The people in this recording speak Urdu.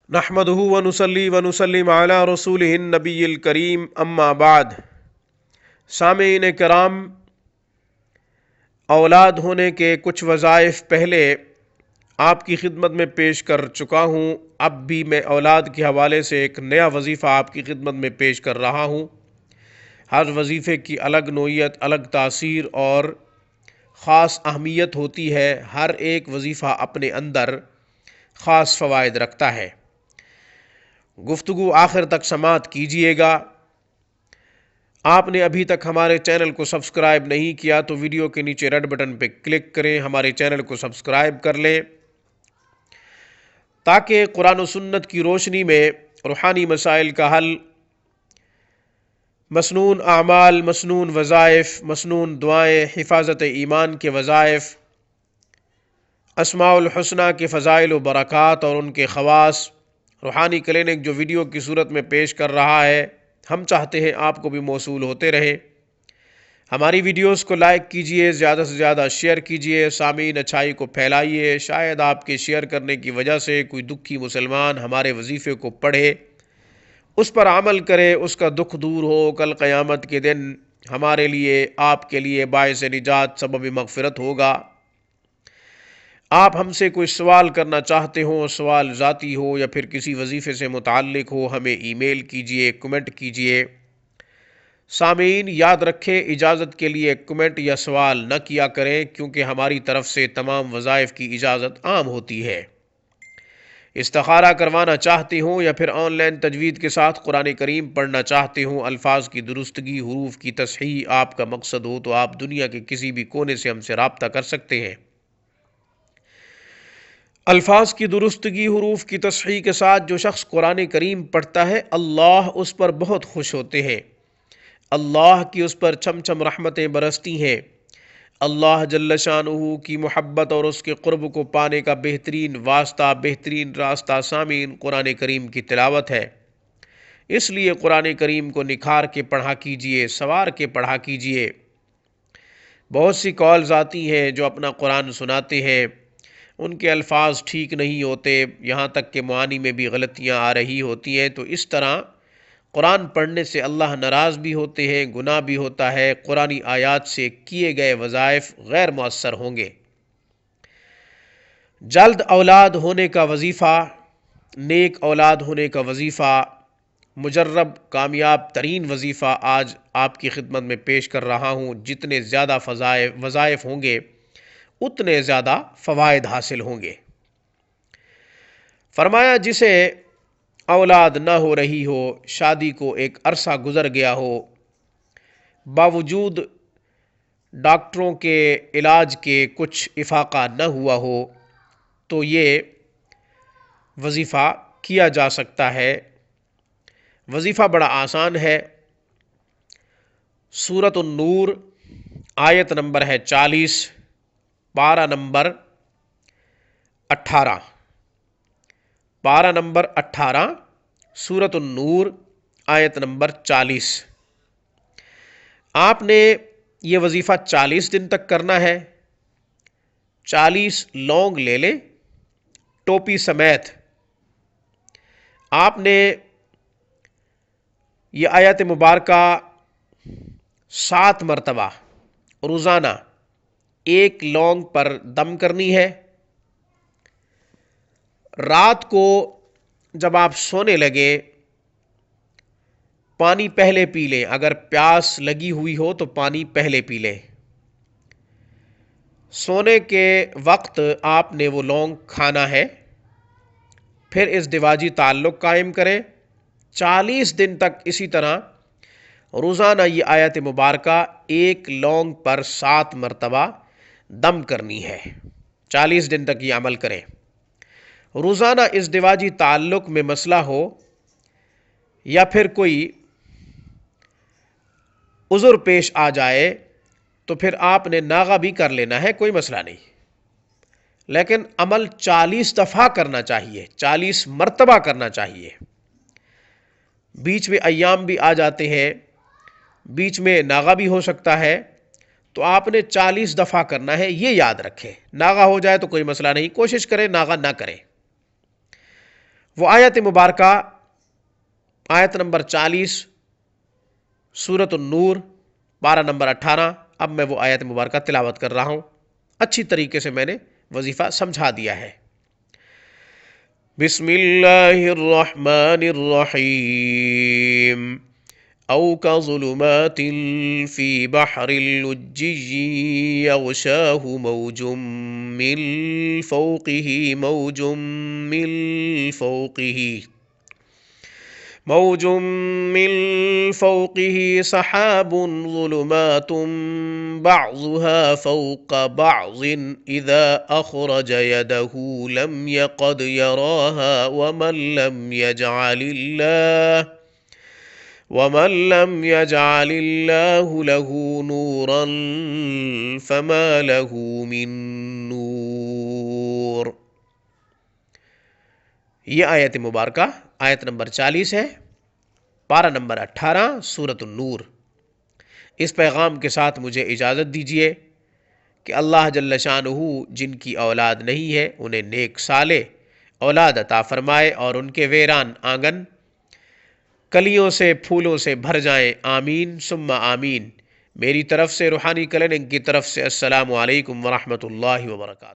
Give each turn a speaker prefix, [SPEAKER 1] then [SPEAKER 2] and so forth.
[SPEAKER 1] نحمدہ ونصلی ونسلم علی رسولہ النبی الکریم اما بعد۔ سامعین کرام، اولاد ہونے کے کچھ وظائف پہلے آپ کی خدمت میں پیش کر چکا ہوں۔ اب بھی میں اولاد کے حوالے سے ایک نیا وظیفہ آپ کی خدمت میں پیش کر رہا ہوں۔ ہر وظیفے کی الگ نوعیت، الگ تاثیر اور خاص اہمیت ہوتی ہے۔ ہر ایک وظیفہ اپنے اندر خاص فوائد رکھتا ہے۔ گفتگو آخر تک سماعت کیجیے گا۔ آپ نے ابھی تک ہمارے چینل کو سبسکرائب نہیں کیا تو ویڈیو کے نیچے ریڈ بٹن پہ کلک کریں، ہمارے چینل کو سبسکرائب کر لیں تاکہ قرآن و سنت کی روشنی میں روحانی مسائل کا حل، مسنون اعمال، مسنون وظائف، مسنون دعائیں، حفاظت ایمان کے وظائف، اسماء الحسنہ کے فضائل و برکات اور ان کے خواص، روحانی کلینک جو ویڈیو کی صورت میں پیش کر رہا ہے، ہم چاہتے ہیں آپ کو بھی موصول ہوتے رہے۔ ہماری ویڈیوز کو لائک کیجئے، زیادہ سے زیادہ شیئر کیجئے، سامعین اچھائی کو پھیلائیے۔ شاید آپ کے شیئر کرنے کی وجہ سے کوئی دکھی مسلمان ہمارے وظیفے کو پڑھے، اس پر عمل کرے، اس کا دکھ دور ہو، کل قیامت کے دن ہمارے لیے، آپ کے لیے باعث نجات، سبب مغفرت ہوگا۔ آپ ہم سے کوئی سوال کرنا چاہتے ہوں، سوال ذاتی ہو یا پھر کسی وظیفے سے متعلق ہو، ہمیں ای میل کیجئے، کمنٹ کیجئے۔ سامعین یاد رکھیں، اجازت کے لیے کمنٹ یا سوال نہ کیا کریں، کیونکہ ہماری طرف سے تمام وظائف کی اجازت عام ہوتی ہے۔ استخارہ کروانا چاہتے ہوں یا پھر آن لائن تجوید کے ساتھ قرآن کریم پڑھنا چاہتے ہوں، الفاظ کی درستگی، حروف کی تصحیح آپ کا مقصد ہو تو آپ دنیا کے کسی بھی کونے سے ہم سے رابطہ کر سکتے ہیں۔ الفاظ کی درستگی، حروف کی تصحیح کے ساتھ جو شخص قرآن کریم پڑھتا ہے، اللہ اس پر بہت خوش ہوتے ہیں، اللہ کی اس پر چھم چھم رحمتیں برستی ہیں۔ اللہ جل شانہ کی محبت اور اس کے قرب کو پانے کا بہترین واسطہ، بہترین راستہ سامعین قرآن کریم کی تلاوت ہے۔ اس لیے قرآن کریم کو نکھار کے پڑھا کیجئے، سوار کے پڑھا کیجئے۔ بہت سی کالز آتی ہیں جو اپنا قرآن سناتے ہیں، ان کے الفاظ ٹھیک نہیں ہوتے، یہاں تک کہ معانی میں بھی غلطیاں آ رہی ہوتی ہیں، تو اس طرح قرآن پڑھنے سے اللہ ناراض بھی ہوتے ہیں، گناہ بھی ہوتا ہے، قرآنی آیات سے کیے گئے وظائف غیر مؤثر ہوں گے۔ جلد اولاد ہونے کا وظیفہ، نیک اولاد ہونے کا وظیفہ، مجرب کامیاب ترین وظیفہ آج آپ کی خدمت میں پیش کر رہا ہوں۔ جتنے زیادہ وظائف ہوں گے اتنے زیادہ فوائد حاصل ہوں گے۔ فرمایا جسے اولاد نہ ہو رہی ہو، شادی کو ایک عرصہ گزر گیا ہو، باوجود ڈاکٹروں کے علاج کے کچھ افاقہ نہ ہوا ہو، تو یہ وظیفہ کیا جا سکتا ہے۔ وظیفہ بڑا آسان ہے۔ سورۃ النور آیت نمبر ہے 40، پارہ نمبر 18، پارہ نمبر 18، سورۃ النور آیت نمبر 40۔ آپ نے یہ وظیفہ 40 دن تک کرنا ہے۔ 40 لونگ لے لیں ٹوپی سمیت۔ آپ نے یہ آیت مبارکہ 7 مرتبہ روزانہ ایک لونگ پر دم کرنی ہے۔ رات کو جب آپ سونے لگے پانی پہلے پی لیں، اگر پیاس لگی ہوئی ہو تو پانی پہلے پی لیں۔ سونے کے وقت آپ نے وہ لونگ کھانا ہے، پھر ازدواجی تعلق قائم کریں۔ 40 دن تک اسی طرح روزانہ یہ آیت مبارکہ ایک لونگ پر 7 مرتبہ دم کرنی ہے۔ 40 دن تک یہ عمل کریں۔ روزانہ ازدواجی تعلق میں مسئلہ ہو یا پھر کوئی عذر پیش آ جائے تو پھر آپ نے ناغہ بھی کر لینا ہے، کوئی مسئلہ نہیں، لیکن عمل 40 دفعہ کرنا چاہیے، 40 مرتبہ کرنا چاہیے۔ بیچ میں ایام بھی آ جاتے ہیں، بیچ میں ناغہ بھی ہو سکتا ہے، تو آپ نے 40 دفعہ کرنا ہے، یہ یاد رکھیں۔ ناغہ ہو جائے تو کوئی مسئلہ نہیں، کوشش کریں ناغہ نہ کریں۔ وہ آیت مبارکہ آیت نمبر 40 سورۃ النور پارہ نمبر 18. اب میں وہ آیت مبارکہ تلاوت کر رہا ہوں. اچھی طریقے سے میں نے وظیفہ سمجھا دیا ہے. بسم اللہ الرحمن الرحیم. او كظلمات في بحر لجي يغشاه موج من فوقه سحاب ظلمات بعضها فوق بعض إذا أخرج يده لم يقد يراها ومن لم يجعل الله له نورا فما له من نور. یہ آیت مبارکہ آیت نمبر 40 ہے، پارہ نمبر 18 سورۃ النور. اس پیغام کے ساتھ مجھے اجازت دیجیے کہ اللہ جل شانہ جن کی اولاد نہیں ہے انہیں نیک صالح اولاد عطا فرمائے اور ان کے ویران آنگن کلیوں سے پھولوں سے بھر جائیں. آمین ثم آمین. میری طرف سے روحانی کلیننگ کی طرف سے السلام علیکم ورحمۃ اللہ وبرکاتہ.